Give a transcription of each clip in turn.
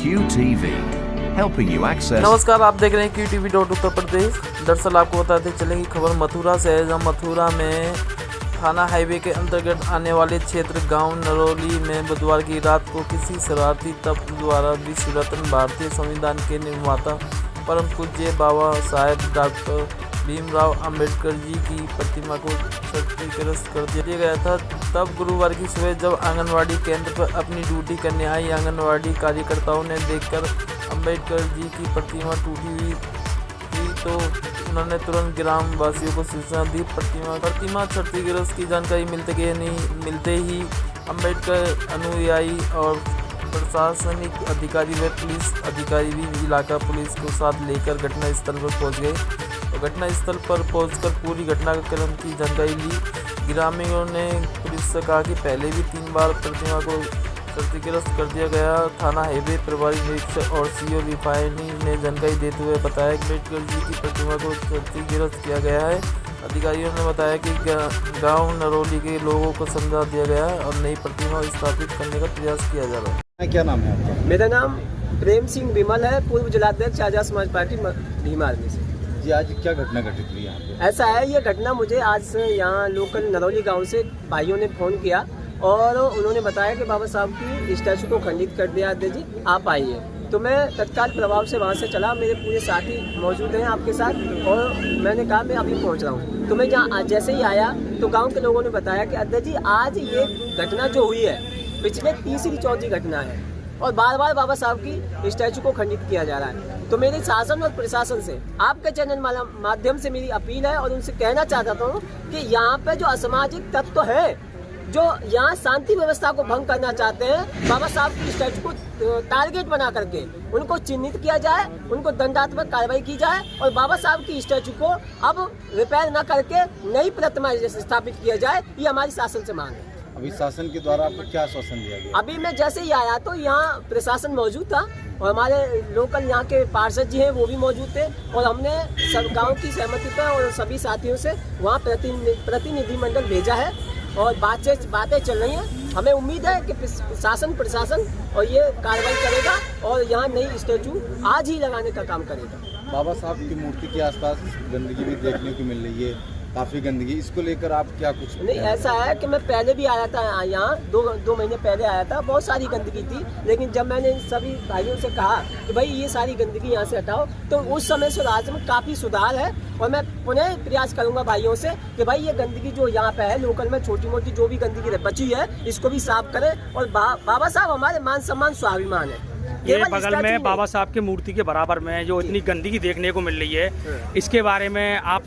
QTV, helping you access. नमस्कार, आप देख रहे हैं QTV उत्तर प्रदेश। दरअसल आपको बताते चलेंगे खबर मथुरा से है, जहाँ मथुरा में थाना हाईवे के अंतर्गत आने वाले क्षेत्र गांव नरौली में बुधवार की रात को किसी शरारती तत्व द्वारा विश्व रत्न भारतीय संविधान के निर्माता परम पूज्य बाबा साहेब डॉक्टर भीमराव अंबेडकर जी की प्रतिमा को क्षतिग्रस्त कर दिया गया था। तब गुरुवार की सुबह जब आंगनवाड़ी केंद्र पर अपनी ड्यूटी करने आई आंगनवाड़ी कार्यकर्ताओं ने देखकर अंबेडकर जी की प्रतिमा टूटी हुई थी तो उन्होंने तुरंत ग्राम वासियों को सूचना दी। प्रतिमा क्षतिग्रस्त की जानकारी मिलते ही अंबेडकर अनुयायी और प्रशासनिक अधिकारी व पुलिस अधिकारी भी इलाका पुलिस को साथ लेकर घटनास्थल पर पहुंच गए। तो घटनास्थल पर पहुंचकर पूरी घटनाक्रम की जानकारी ली। ग्रामीणों ने पुलिस से कहा कि पहले भी 3 बार प्रतिमा को क्षतिग्रस्त कर दिया गया। थाना हाईवे प्रभारी निरीक्षक और CO रिफाइनी ने जानकारी देते हुए बताया कि अम्बेडकर जी की प्रतिमा को क्षतिग्रस्त किया गया है। अधिकारियों ने बताया कि गांव नरौली के लोगों को समझा दिया गया है और नई प्रतिमा स्थापित करने का प्रयास किया जा रहा है। क्या नाम है आपका? मेरा नाम प्रेम सिंह विमल है, पूर्व जिलाध्यक्ष आजाद समाज पार्टी भीमा आर्मी से। जी, आज क्या घटना घटित हुई यहाँ पे? ऐसा है, ये घटना मुझे आज से यहाँ लोकल नरौली गांव से भाइयों ने फ़ोन किया और उन्होंने बताया कि बाबा साहब की स्टैचू को खंडित कर दिया जी, आप आइए। तो मैं तत्काल प्रभाव से वहाँ से चला, मेरे पूरे साथी मौजूद हैं आपके साथ और मैंने कहा मैं अभी पहुँच रहा हूँ। तो मैं जहाँ जैसे ही आया तो गाँव के लोगों ने बताया कि अध्यक्ष जी आज ये घटना जो हुई है पिछले तीसरी चौथी घटना है और बार बार बाबा साहब की स्टैचू को खंडित किया जा रहा है। तो मेरे शासन और प्रशासन से आपके चैनल माध्यम से मेरी अपील है और उनसे कहना चाहता हूँ कि यहाँ पे जो असामाजिक तत्व है जो यहाँ शांति व्यवस्था को भंग करना चाहते हैं, बाबा साहब की स्टैचू को टारगेट बना करके उनको चिन्हित किया जाए, उनको दंडात्मक कार्रवाई की जाए और बाबा साहब की स्टैचू को अब रिपेयर न करके नई प्रतिमा स्थापित किया जाए, ये हमारी शासन से मांग है। अभी शासन के द्वारा आपको क्या आश्वासन दिया गया? अभी मैं जैसे ही आया तो यहाँ प्रशासन मौजूद था और हमारे लोकल यहाँ के पार्षद जी हैं वो भी मौजूद थे और हमने सब गांव की सहमति पर और सभी साथियों से वहाँ प्रतिनिधिमंडल भेजा है और बातें चल रही हैं। हमें उम्मीद है कि शासन प्रशासन और ये कार्रवाई करेगा और यहाँ नई स्टैचू आज ही लगाने का काम करेगा। बाबा साहब की मूर्ति के आसपास गंदगी भी देखने को मिल रही है, काफी गंदगी, इसको लेकर आप क्या कुछ? नहीं, ऐसा है कि मैं पहले भी आया था यहाँ, दो महीने पहले आया था, बहुत सारी गंदगी थी, लेकिन जब मैंने सभी भाइयों से कहा कि भाई ये सारी गंदगी यहाँ से हटाओ तो उस समय से राज्य में काफ़ी सुधार है और मैं पुनः प्रयास करूँगा भाइयों से कि भाई ये गंदगी जो यहाँ पे है लोकल में छोटी मोटी जो भी गंदगी बची है इसको भी साफ करें और बाबा साहब हमारे मान सम्मान स्वाभिमान है। ये बगल में बाबा साहब की मूर्ति के बराबर में जो इतनी गंदगी देखने को मिल रही है, इसके बारे में आप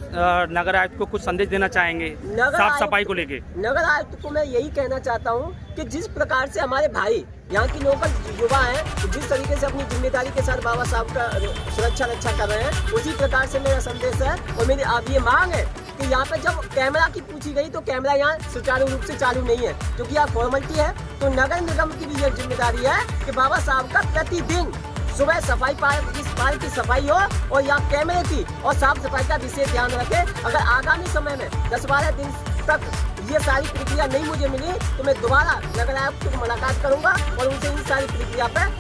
नगर आयुक्त को कुछ संदेश देना चाहेंगे साफ सफाई को लेके? नगर आयुक्त को मैं यही कहना चाहता हूँ कि जिस प्रकार से हमारे भाई यहाँ की लोकल युवा हैं जिस तरीके से अपनी जिम्मेदारी के साथ बाबा साहब का सुरक्षा रक्षा कर रहे हैं, उसी प्रकार से मेरा संदेश है और मेरी अब ये मांग है कि यहाँ पे जब कैमरा की पूछी गई तो कैमरा यहाँ सुचारू रूप से चालू नहीं है क्योंकि यहाँ फॉर्मेलिटी है। तो नगर निगम की भी ये जिम्मेदारी है कि बाबा साहब का प्रतिदिन सुबह सफाई पार्क की सफाई हो और यहाँ कैमरे की और साफ सफाई का विशेष ध्यान रखे। अगर आगामी समय में 10-12 दिन तक ये सारी प्रक्रिया नहीं मुझे मिली तो मैं दोबारा नगर आयुक्त को मुलाकात करूंगा और उनसे इन सारी प्रक्रिया पर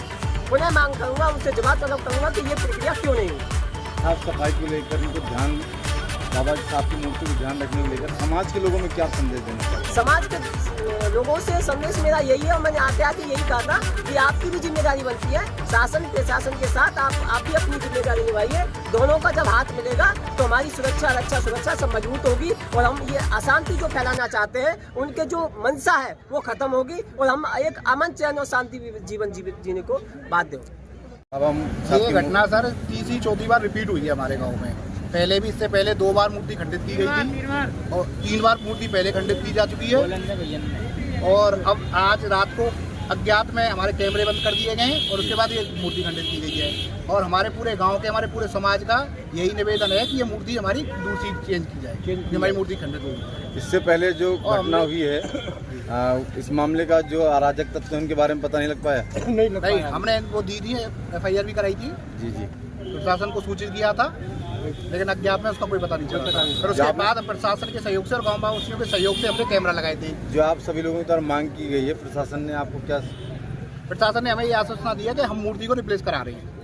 पुनः मांग करूंगा, उनसे जवाब तलब करूंगा कि ये प्रक्रिया क्यों नहीं हुई। साफ सफाई को लेकर इनको ध्यान, बाबा साहब की मूर्ति को ध्यान रखने को लेकर समाज के लोगों में क्या संदेश देना चाहिए? समाज के लोगों से संदेश मेरा यही है और मैंने आते यही कहा था कि आपकी भी जिम्मेदारी बनती है, शासन प्रशासन के साथ आप भी अपनी जिम्मेदारी निभाइए। दोनों का जब हाथ मिलेगा तो हमारी सुरक्षा सब मजबूत होगी और हम ये अशांति जो फैलाना चाहते हैं उनके जो मंशा है वो खत्म होगी और हम एक अमन चैन और शांति जीवन जीने को बाध्य होंगे। अब हम ये घटना सर तीसरी चौथी बार रिपीट हुई है हमारे गाँव में। पहले भी इससे पहले 2 बार मूर्ति खंडित की गई थी और 3 बार मूर्ति पहले खंडित की जा चुकी है और अब आज रात को अज्ञात में हमारे कैमरे बंद कर दिए गए हैं और उसके बाद ये मूर्ति खंडित की गई है और हमारे पूरे गांव के हमारे पूरे समाज का यही निवेदन है कि ये मूर्ति हमारी दूसरी चेंज की जाए, हमारी मूर्ति खंडित होगी। इससे पहले जो घटना हुई है इस मामले का जो अराजक तत्व उनके बारे में पता नहीं लग पाया? नहीं, हमने वो दी थी, FIR भी कराई थी, जी प्रशासन को सूचित किया था लेकिन अज्ञात में उसका कोई पता नहीं चला। फिर उसके बाद हम प्रशासन के सहयोग से और गाँव वासियों के सहयोग से हमने कैमरा लगाए थे। जो आप सभी लोगों की तरफ मांग की गई है, प्रशासन ने आपको क्या प्रशासन ने हमें ये आश्वासन दिया कि हम मूर्ति को रिप्लेस करा रहे हैं।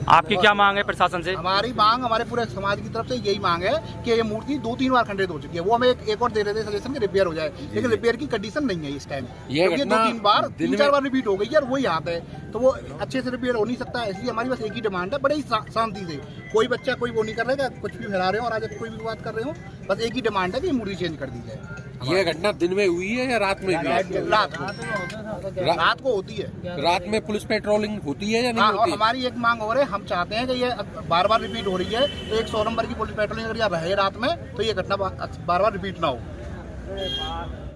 आपकी क्या मांग है प्रशासन से? हमारी मांग, हमारे पूरे समाज की तरफ से यही मांग है कि ये मूर्ति 2-3 बार खंडित हो चुकी है। वो हमें एक और दे रहे थे सजेशन कि रिपेयर हो जाए, लेकिन रिपेयर की कंडीशन नहीं है इस टाइम। ये 2-3 बार 3-4 बार रिपीट हो गई है और वही हाथ है, तो वो अच्छे से रिपेयर हो नहीं सकता। इसलिए हमारी बस एक ही डिमांड है, बड़े ही शांति से, कोई बच्चा कोई वो नहीं कर रहा है, कुछ भी फैला रहे हो और आज कोई भी बात कर रहे हो, बस एक ही डिमांड है कि मूर्ति चेंज कर दी जाए। ये घटना दिन में हुई है या रात में? रात को होती है। रात में पुलिस पेट्रोलिंग होती है या नहीं होती? और हमारी एक मांग और है, हम चाहते हैं कि ये बार बार रिपीट हो रही है, तो एक 100 नंबर की पुलिस पेट्रोलिंग अगर यहाँ रहे रात में, तो ये घटना बार बार रिपीट ना हो।